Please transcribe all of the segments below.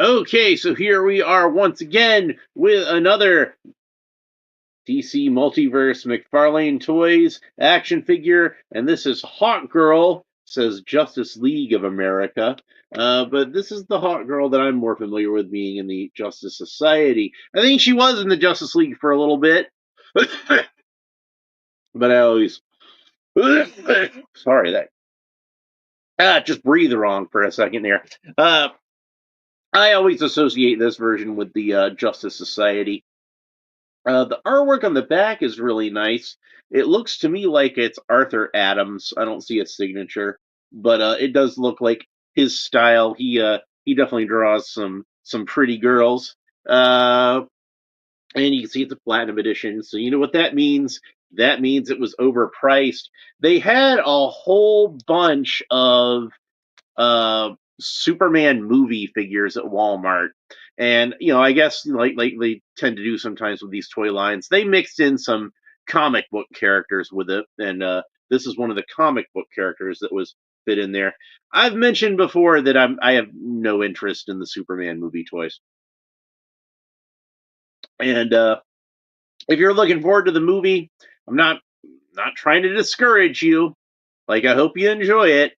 Okay, so here we are once again with another DC Multiverse Mcfarlane Toys action figure, and this is Hawkgirl, says Justice League of America. But this is the Hawkgirl that I'm more familiar with being in the Justice Society. I think she was in the Justice League for a little bit, but I always. Sorry, that just breathed wrong for a second there. I always associate this version with the Justice Society. The artwork on the back is really nice. It looks to me like it's Arthur Adams. I don't see a signature, but it does look like his style. He definitely draws some pretty girls. And you can see it's a platinum edition. So you know what that means? That means it was overpriced. They had a whole bunch of Superman movie figures at Walmart. And I guess like they tend to do sometimes with these toy lines, they mixed in some comic book characters with it, and this is one of the comic book characters that was fit in there. I've mentioned before that I have no interest in the Superman movie toys, and if you're looking forward to the movie, I'm not trying to discourage you. Like I hope you enjoy it.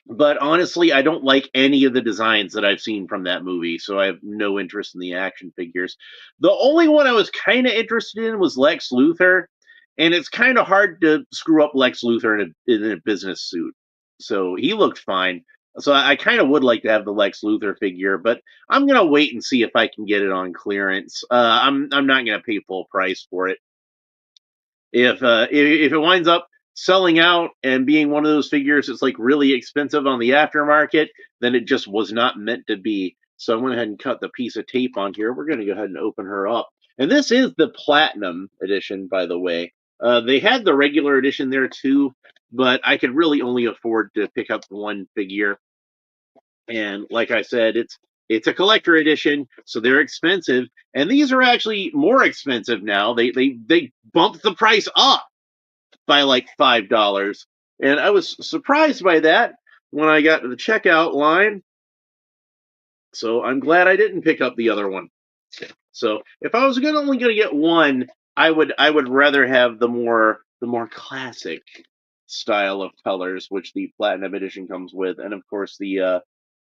But honestly, I don't like any of the designs that I've seen from that movie, so I have no interest in the action figures. The only one I was kind of interested in was Lex Luthor, and it's kind of hard to screw up Lex Luthor in a business suit. So he looked fine. So I kind of would like to have the Lex Luthor figure, but I'm gonna wait and see if I can get it on clearance. I'm not gonna pay full price for it. If it winds up selling out and being one of those figures that's like really expensive on the aftermarket, then it just was not meant to be. So I went ahead and cut the piece of tape on here. We're going to go ahead and open her up. And this is the platinum edition, by the way. They had the regular edition there too, but I could really only afford to pick up one figure. And like I said, it's a collector edition, so they're expensive. And these are actually more expensive now. They bumped the price up by like $5. And I was surprised by that when I got to the checkout line. So I'm glad I didn't pick up the other one. So if I was only gonna get one, I would rather have the more classic style of colors, which the platinum edition comes with, and of course the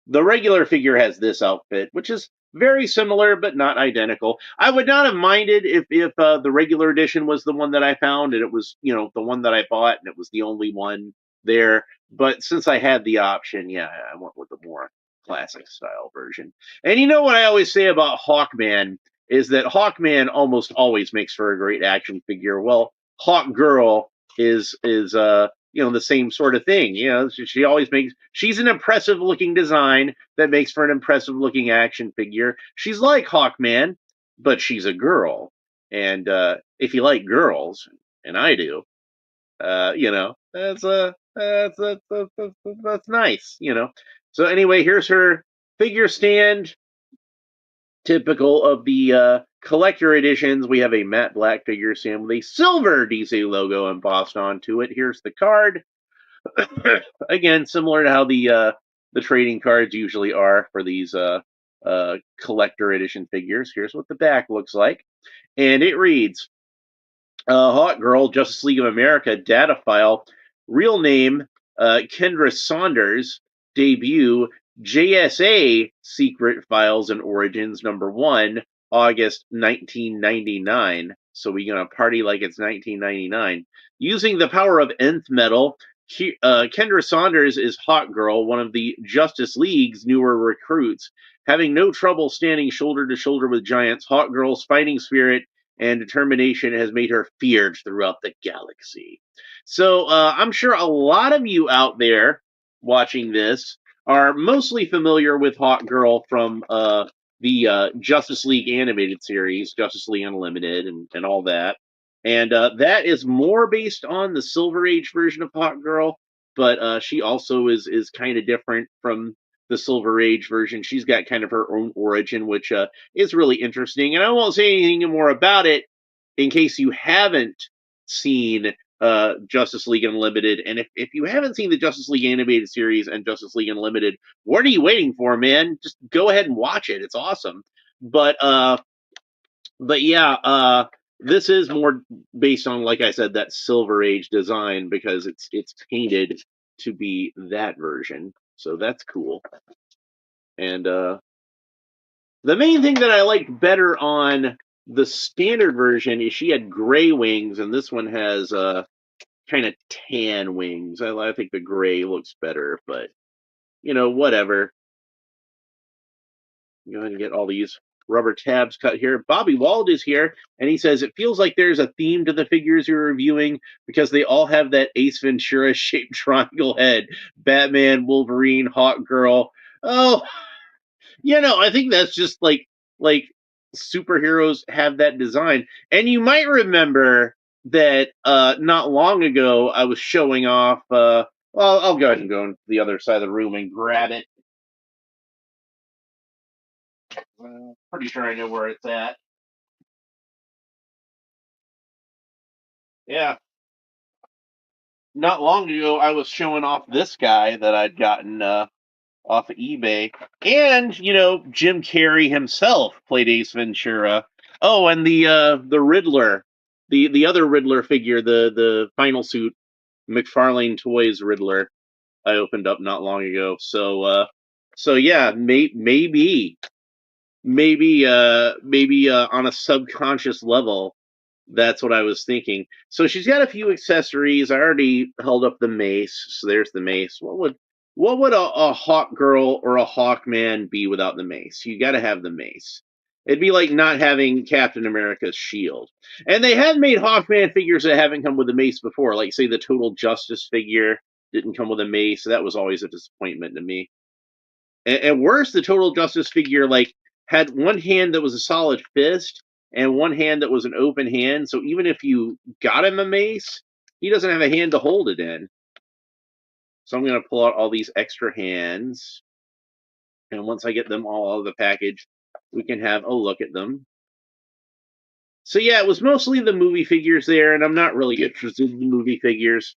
regular figure has this outfit, which is very similar but not identical. I would not have minded if the regular edition was the one that I found and it was the one that I bought and it was the only one there. But since I had the option, yeah, I went with the more classic style version. And you know what I always say about Hawkman is that Hawkman almost always makes for a great action figure. Well, Hawkgirl is the same sort of thing. She always makes she's an impressive looking design that makes for an impressive looking action figure. She's like Hawkman, but she's a girl. And if you like girls, and I do, that's nice. So anyway, here's her figure stand. Typical of the collector editions, we have a matte black figure stand with a silver DC logo embossed onto it. Here's the card. Again, similar to how the trading cards usually are for these collector edition figures. Here's what the back looks like, and it reads: Hawkgirl, Justice League of America data file, real name Kendra Saunders, debut JSA Secret Files and Origins #1, August 1999. So we're gonna party like it's 1999. Using the power of nth metal, Kendra Saunders is Hawkgirl, one of the Justice League's newer recruits. Having no trouble standing shoulder to shoulder with giants, Hawkgirl's fighting spirit and determination has made her feared throughout the galaxy. So I'm sure a lot of you out there watching this are mostly familiar with Hawkgirl from the Justice League animated series, Justice League Unlimited, and all that. And that is more based on the Silver Age version of Hawkgirl, but she also is kind of different from the Silver Age version. She's got kind of her own origin, which is really interesting. And I won't say anything more about it in case you haven't seen Justice League Unlimited. And if you haven't seen the Justice League animated series and Justice League Unlimited, what are you waiting for, man? Just go ahead and watch it. It's awesome. But yeah, this is more based on, like I said, that Silver Age design because it's painted to be that version. So that's cool. And the main thing that I liked better on the standard version is she had gray wings, and this one has kind of tan wings. I think the gray looks better, but whatever. Go ahead and get all these rubber tabs cut here. Bobby Wald is here, and he says it feels like there's a theme to the figures you're reviewing because they all have that Ace Ventura shaped triangle head. Batman, Wolverine, Hawkgirl. Oh, I think that's just like superheroes have that design. And you might remember that not long ago I was showing off. Well, I'll go ahead and go on the other side of the room and grab it. Pretty sure I know where it's at. Yeah. Not long ago, I was showing off this guy that I'd gotten off of eBay, and Jim Carrey himself played Ace Ventura. Oh, and the Riddler, the other Riddler figure, the final suit, Mcfarlane Toys Riddler, I opened up not long ago. So yeah, maybe on a subconscious level, that's what I was thinking. So she's got a few accessories. I already held up the mace, so there's the mace. What would a Hawk Girl or a Hawkman be without the mace? You got to have the mace. It'd be like not having Captain America's shield. And they had made Hawkman figures that haven't come with a mace before, like say the Total Justice figure didn't come with a mace. So that was always a disappointment to me. And worse, the Total Justice figure had one hand that was a solid fist and one hand that was an open hand. So even if you got him a mace, he doesn't have a hand to hold it in. So I'm going to pull out all these extra hands. And once I get them all out of the package, we can have a look at them. So yeah, it was mostly the movie figures there, and I'm not really interested in the movie figures.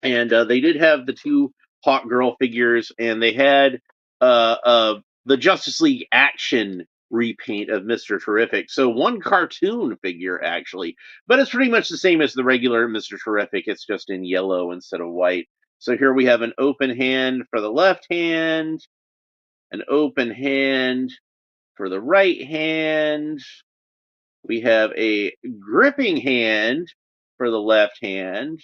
And they did have the two Hawkgirl figures, and they had the Justice League Action repaint of Mr. Terrific. So one cartoon figure, actually. But it's pretty much the same as the regular Mr. Terrific. It's just in yellow instead of white. So here we have an open hand for the left hand, an open hand for the right hand. We have a gripping hand for the left hand.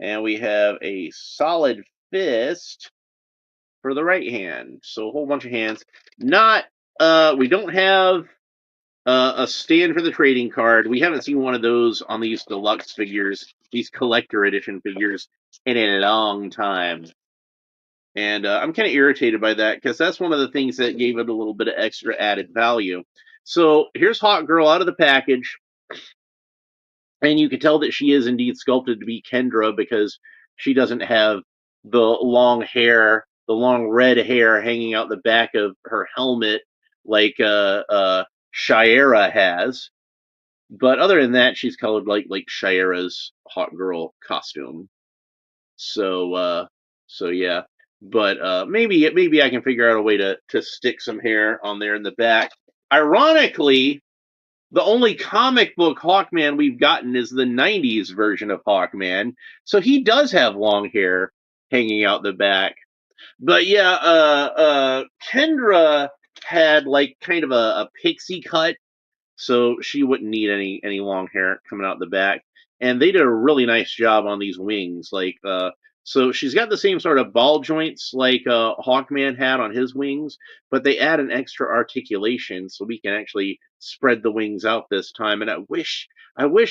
And we have a solid fist for the right hand. So a whole bunch of hands. We don't have a stand for the trading card. We haven't seen one of those on these deluxe figures, these collector edition figures, in a long time. And I'm kind of irritated by that because that's one of the things that gave it a little bit of extra added value. So here's Hawkgirl out of the package. And you can tell that she is indeed sculpted to be Kendra because she doesn't have the long hair, the long red hair hanging out the back of her helmet like Shira has. But other than that, she's colored like Shira's Hawkgirl costume. So yeah. But maybe I can figure out a way to stick some hair on there in the back. Ironically, the only comic book Hawkman we've gotten is the 90s version of Hawkman. So he does have long hair hanging out the back. But yeah, Kendra had kind of a pixie cut, so she wouldn't need any long hair coming out the back. And they did a really nice job on these wings. So she's got the same sort of ball joints like Hawkman had on his wings, but they add an extra articulation so we can actually spread the wings out this time. And I wish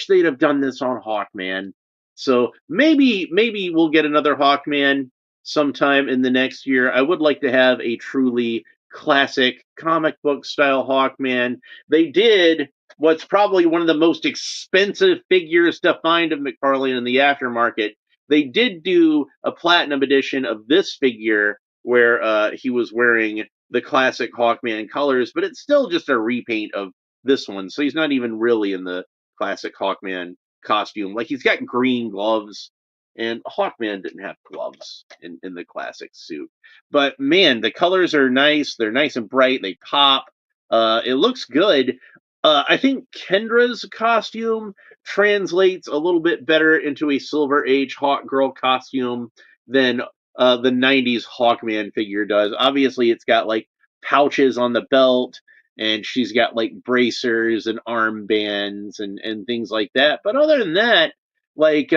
they'd have done this on Hawkman. So maybe we'll get another Hawkman sometime in the next year. I would like to have a truly classic comic book style Hawkman. They did what's probably one of the most expensive figures to find of Mcfarlane in the aftermarket. They did do a platinum edition of this figure where he was wearing the classic Hawkman colors, but it's still just a repaint of this one. So he's not even really in the classic Hawkman costume. Like he's got green gloves, and Hawkman didn't have gloves in the classic suit. But man, the colors are nice. They're nice and bright. They pop. It looks good. I think Kendra's costume translates a little bit better into a Silver Age Hawkgirl costume than the '90s Hawkman figure does. Obviously, it's got like pouches on the belt, and she's got like bracers and armbands and things like that. But other than that, like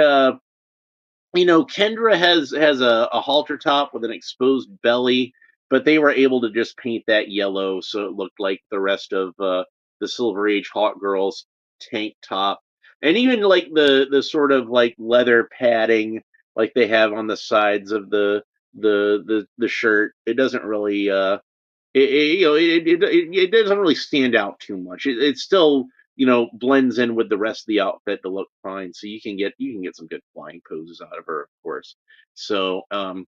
Kendra has a halter top with an exposed belly, but they were able to just paint that yellow so it looked like the rest of the Silver Age Hawk Girls tank top, and even like the sort of like leather padding like they have on the sides of the shirt. It doesn't really it doesn't really stand out too much. It still blends in with the rest of the outfit to look fine. So you can get some good flying poses out of her, of course. So and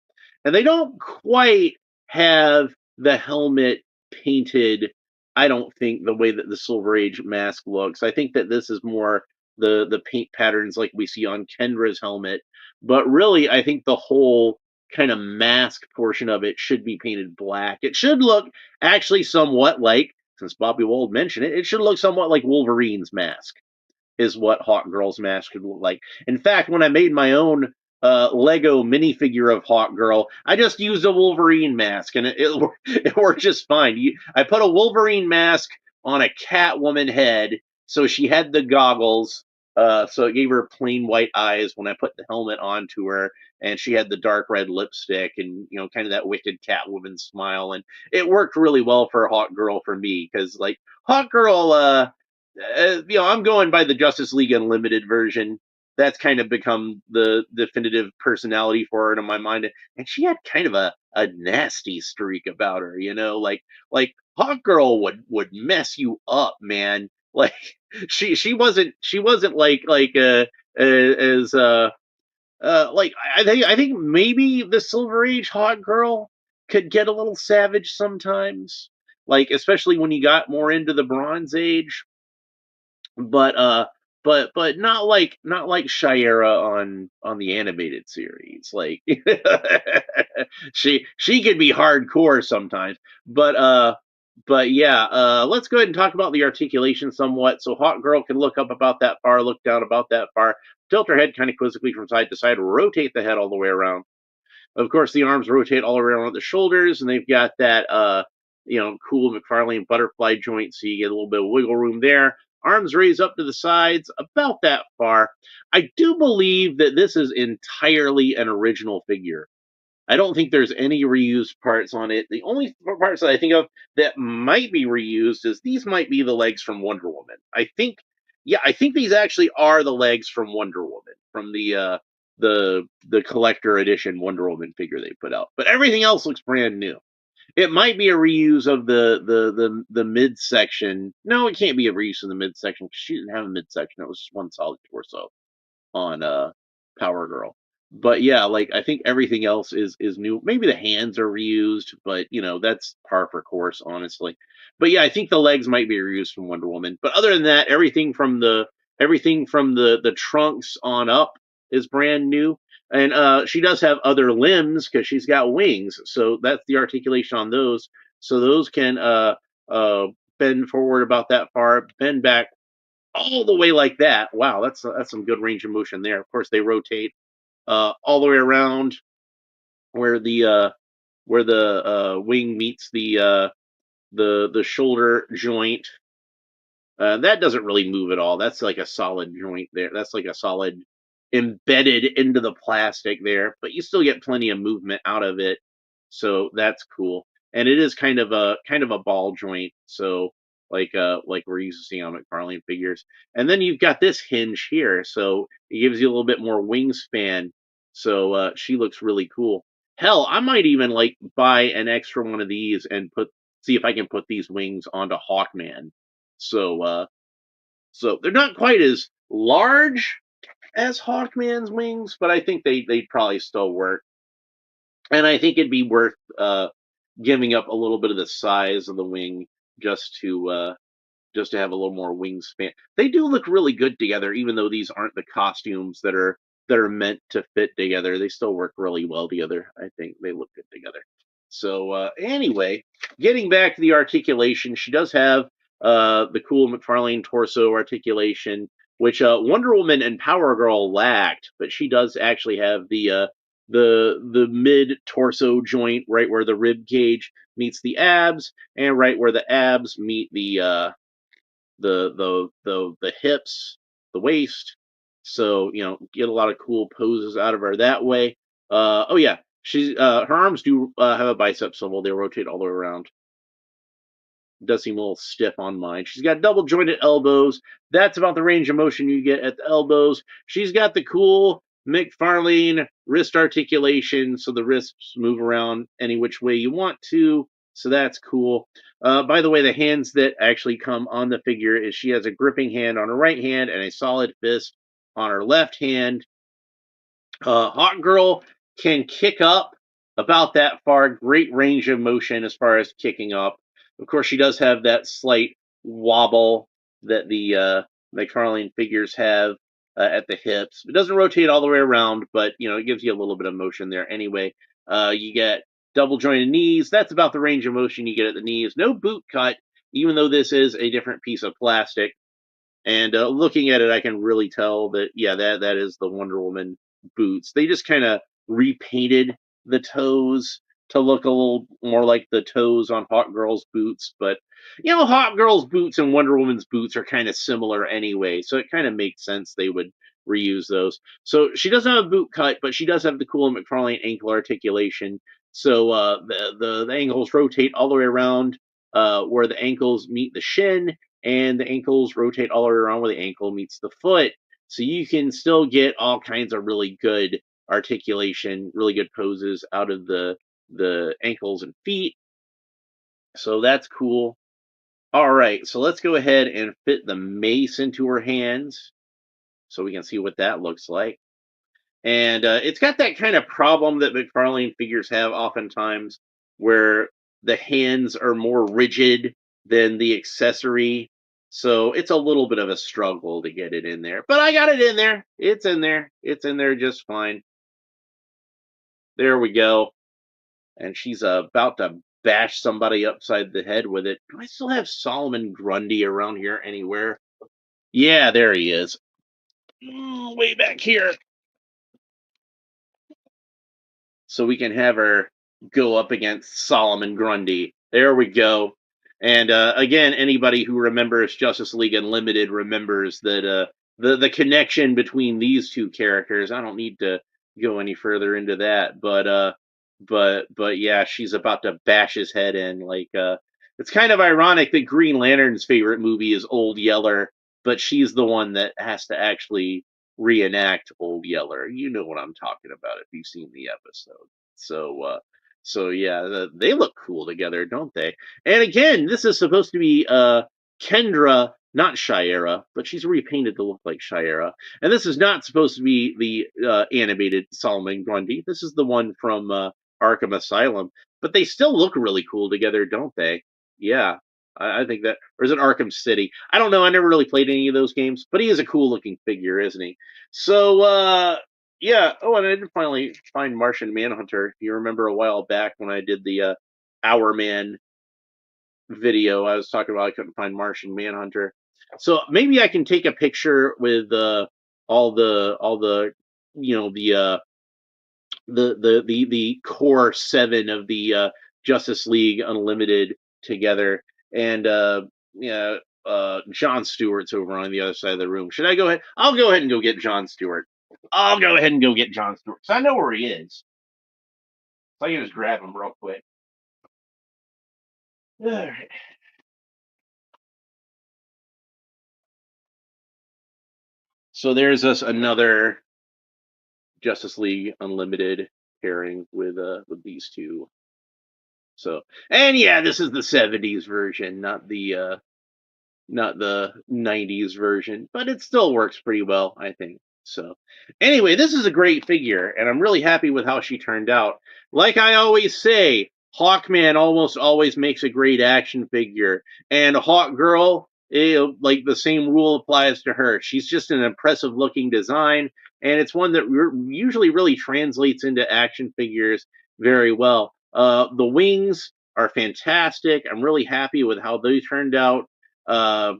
they don't quite have the helmet painted. I don't think the way that the Silver Age mask looks. I think that this is more the paint patterns like we see on Kendra's helmet. But really, I think the whole kind of mask portion of it should be painted black. It should look actually somewhat like, since Bobby Wold mentioned it, it should look somewhat like Wolverine's mask, is what Hawkgirl's mask could look like. In fact, when I made my own Lego minifigure of Hawkgirl, I just used a Wolverine mask, and it worked just fine. I put a Wolverine mask on a Catwoman head, so she had the goggles. So it gave her plain white eyes when I put the helmet onto her, and she had the dark red lipstick, and kind of that wicked Catwoman smile, and it worked really well for Hawkgirl for me because like Hawkgirl, I'm going by the Justice League Unlimited version. That's kind of become the definitive personality for her in my mind, and she had kind of a nasty streak about her, like Hawkgirl would mess you up, man. Like she wasn't like as like I think maybe the Silver Age Hawkgirl could get a little savage sometimes, like especially when you got more into the Bronze Age, but not like Shiera on the animated series. Like she could be hardcore sometimes, but yeah, let's go ahead and talk about the articulation somewhat. So Hawk Girl can look up about that far, look down about that far, tilt her head kind of quizzically from side to side, rotate the head all the way around. Of course, the arms rotate all around the shoulders, and they've got that cool Mcfarlane butterfly joint, so you get a little bit of wiggle room there. Arms raised up to the sides, about that far. I do believe that this is entirely an original figure. I don't think there's any reused parts on it. The only parts that I think of that might be reused is these might be the legs from Wonder Woman. I think these actually are the legs from Wonder Woman from the collector edition Wonder Woman figure they put out. But everything else looks brand new. It might be a reuse of the midsection. No, it can't be a reuse of the midsection because she didn't have a midsection. It was just one solid torso on Power Girl. But yeah, like I think everything else is new. Maybe the hands are reused, but that's par for course, honestly. But yeah, I think the legs might be reused from Wonder Woman. But other than that, everything from the trunks on up is brand new. And she does have other limbs because she's got wings, so that's the articulation on those. So those can bend forward about that far, bend back all the way like that. Wow, that's some good range of motion there. Of course, they rotate all the way around where the wing meets the shoulder joint. That doesn't really move at all. That's like a solid joint there. That's like a solid embedded into the plastic there, but you still get plenty of movement out of it. So that's cool. And it is kind of a ball joint. So like we're used to seeing on Mcfarlane figures. And then you've got this hinge here, so it gives you a little bit more wingspan. So she looks really cool. Hell, I might even like buy an extra one of these and see if I can put these wings onto Hawkman. So they're not quite as large as Hawkman's wings, but I think they'd probably still work. And I think it'd be worth giving up a little bit of the size of the wing just to just to have a little more wingspan. They do look really good together, even though these aren't the costumes that are meant to fit together. They still work really well together. I think they look good together. So anyway, getting back to the articulation, she does have the cool Mcfarlane torso articulation, which Wonder Woman and Power Girl lacked, but she does actually have the mid torso joint right where the rib cage meets the abs, and right where the abs meet the hips, the waist. So get a lot of cool poses out of her that way. Oh yeah, she's her arms do have a bicep swivel. They rotate all the way around. Does seem a little stiff on mine. She's got double jointed elbows. That's about the range of motion you get at the elbows. She's got the cool Mcfarlane wrist articulation, so the wrists move around any which way you want to. So that's cool. By the way, the hands that actually come on the figure is she has a gripping hand on her right hand and a solid fist on her left hand. Hawkgirl can kick up about that far. Great range of motion as far as kicking up. Of course, she does have that slight wobble that the Mcfarlane figures have at the hips. It doesn't rotate all the way around, but it gives you a little bit of motion there anyway. You get double jointed knees. That's about the range of motion you get at the knees. No boot cut, even though this is a different piece of plastic. And looking at it, I can really tell that that is the Wonder Woman boots. They just kind of repainted the toes to look a little more like the toes on Hawkgirl's boots, but Hawkgirl's boots and Wonder Woman's boots are kind of similar anyway, so it kind of makes sense they would reuse those. So she doesn't have a boot cut, but she does have the cool Mcfarlane ankle articulation. So the ankles rotate all the way around where the ankles meet the shin, and the ankles rotate all the way around where the ankle meets the foot. So you can still get all kinds of really good articulation, really good poses out of the ankles and feet. So that's cool. All right, so let's go ahead and fit the mace into her hands so we can see what that looks like. And it's got that kind of problem that Mcfarlane figures have oftentimes, where the hands are more rigid than the accessory. So it's a little bit of a struggle to get it in there. But I got it in there. It's in there. It's in there just fine. There we go. And she's about to bash somebody upside the head with it. Do I still have Solomon Grundy around here anywhere? Yeah, there he is. Way back here. So we can have her go up against Solomon Grundy. There we go. And again, anybody who remembers Justice League Unlimited remembers that the connection between these two characters. I don't need to go any further into that, but yeah, she's about to bash his head in. Like it's kind of ironic that Green Lantern's favorite movie is Old Yeller, but she's the one that has to actually reenact Old Yeller. You know what I'm talking about if you've seen the episode. So yeah, they look cool together, don't they? And again, this is supposed to be Kendra, not Shiera, but she's repainted to look like Shiera. And this is not supposed to be the animated Solomon Grundy. This is the one from Arkham Asylum. But they still look really cool together, don't they? Yeah, I think that, or is it Arkham City? I don't know. I never really played any of those games, but he is a cool looking figure, isn't he? So, yeah. Oh, and I did finally find Martian Manhunter. You remember a while back when I did the Hour Man video, I was talking about I couldn't find Martian Manhunter. So maybe I can take a picture with all the the core seven of the Justice League Unlimited together, and yeah, John Stewart's over on the other side of the room. Should I go ahead? I'll go ahead and go get John Stewart. I'll go ahead and go get John Stewart. So I know where he is. So I can just grab him real quick. All right. So there's us another Justice League Unlimited pairing with these two. So, and yeah, this is the '70s version, not the 90s version, but it still works pretty well, I think. So, anyway, this is a great figure, and I'm really happy with how she turned out. Like I always say, Hawkman almost always makes a great action figure, and Hawkgirl like the same rule applies to her. She's just an impressive looking design, and it's one that usually really translates into action figures very well. The wings are fantastic. I'm really happy with how they turned out. Uh,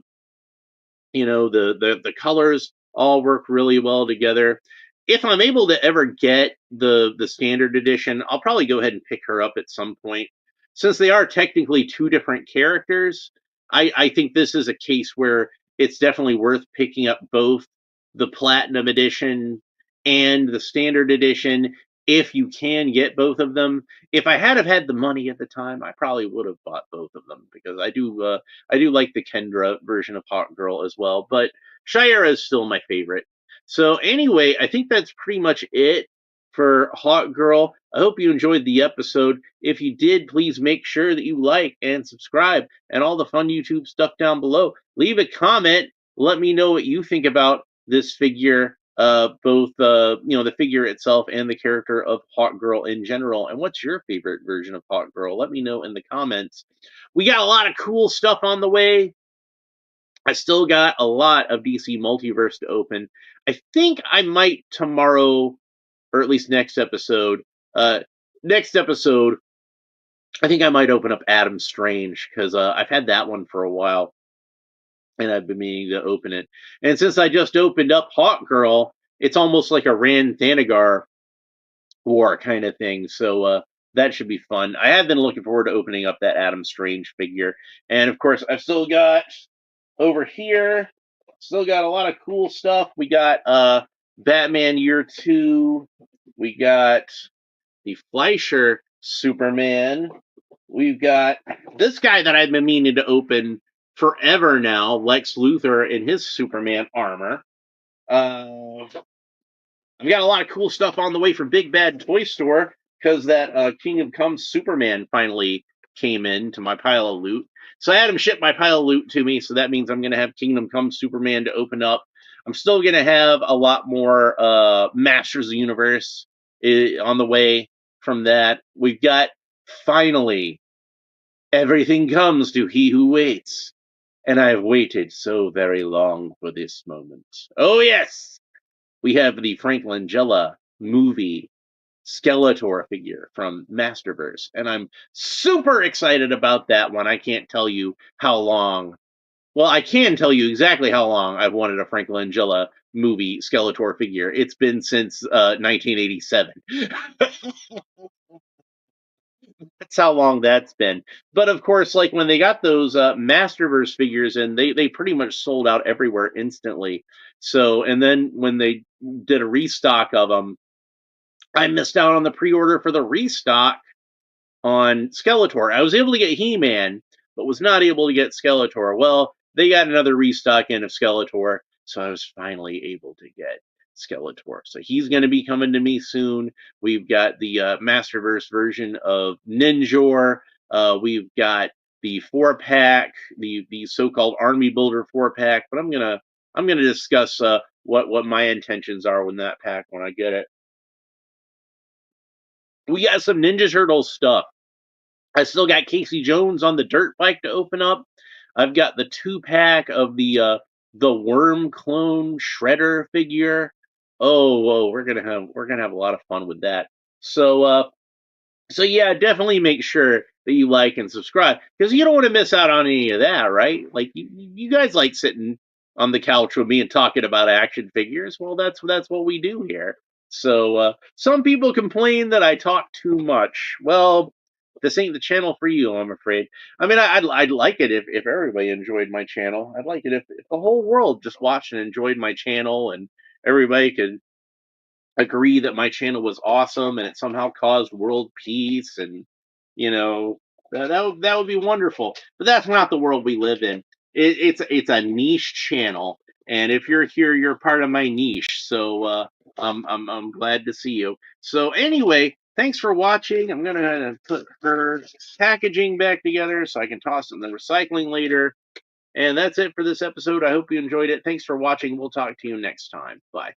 the colors all work really well together. If I'm able to ever get the standard edition, I'll probably go ahead and pick her up at some point. Since they are technically two different characters, I think this is a case where it's definitely worth picking up both the platinum edition and the standard edition if you can get both of them. If I had have had the money at the time, I probably would have bought both of them because I do like the Kendra version of Hawkgirl as well, but Shira is still my favorite. So anyway, I think that's pretty much it for Hawkgirl. I hope you enjoyed the episode. If you did, please make sure that you like and subscribe and all the fun YouTube stuff down below. Leave a comment. Let me know what you think about this figure, both the figure itself and the character of Hawkgirl in general. And what's your favorite version of Hawkgirl? Let me know in the comments. We got a lot of cool stuff on the way. I still got a lot of DC Multiverse to open. I think I might tomorrow, or at least next episode. Next episode, I think I might open up Adam Strange because I've had that one for a while, and I've been meaning to open it. And since I just opened up Hawkgirl, it's almost like a Rand Thanagar war kind of thing. So that should be fun. I have been looking forward to opening up that Adam Strange figure, and of course, I've still got over here. Still got a lot of cool stuff. We got Batman Year 2. We got the Fleischer Superman. We've got this guy that I've been meaning to open forever now, Lex Luthor in his Superman armor. I've got a lot of cool stuff on the way from Big Bad Toy Store because that Kingdom Come Superman finally came in to my pile of loot. So I had him ship my pile of loot to me, so that means I'm going to have Kingdom Come Superman to open up. I'm still going to have a lot more Masters of the Universe on the way from that. We've got, finally, everything comes to he who waits. And I have waited so very long for this moment. Oh, yes! We have the Frank Langella movie Skeletor figure from Masterverse, and I'm super excited about that one. I can't tell you how long. Well, I can tell you exactly how long I've wanted a Frank Langella movie Skeletor figure. It's been since 1987. That's how long that's been. But of course, like when they got those Masterverse figures in, they pretty much sold out everywhere instantly. So, and then when they did a restock of them, I missed out on the pre-order for the restock on Skeletor. I was able to get He-Man, but was not able to get Skeletor. Well, they got another restock in of Skeletor, so I was finally able to get Skeletor. So he's going to be coming to me soon. We've got the Masterverse version of Ninjor. We've got the 4-pack, the so-called Army Builder 4-pack. But I'm gonna discuss what my intentions are with that pack when I get it. We got some Ninja Turtles stuff. I still got Casey Jones on the dirt bike to open up. I've got the 2-pack of the Worm clone Shredder figure. Oh, whoa, we're gonna have a lot of fun with that. So yeah, definitely make sure that you like and subscribe because you don't want to miss out on any of that, right? Like you guys like sitting on the couch with me and talking about action figures. Well, that's what we do here. So some people complain that I talk too much. Well, this ain't the channel for you, I'm afraid. I mean, I'd like it if everybody enjoyed my channel. I'd like it if the whole world just watched and enjoyed my channel and everybody could agree that my channel was awesome and it somehow caused world peace and that would be wonderful, but that's not the world we live in. It's a niche channel, and if you're here you're part of my niche, so I'm glad to see you. So anyway, thanks for watching. I'm gonna put her packaging back together so I can toss it in the recycling later, and that's it for this episode. I hope you enjoyed it. Thanks for watching. We'll talk to you next time. Bye.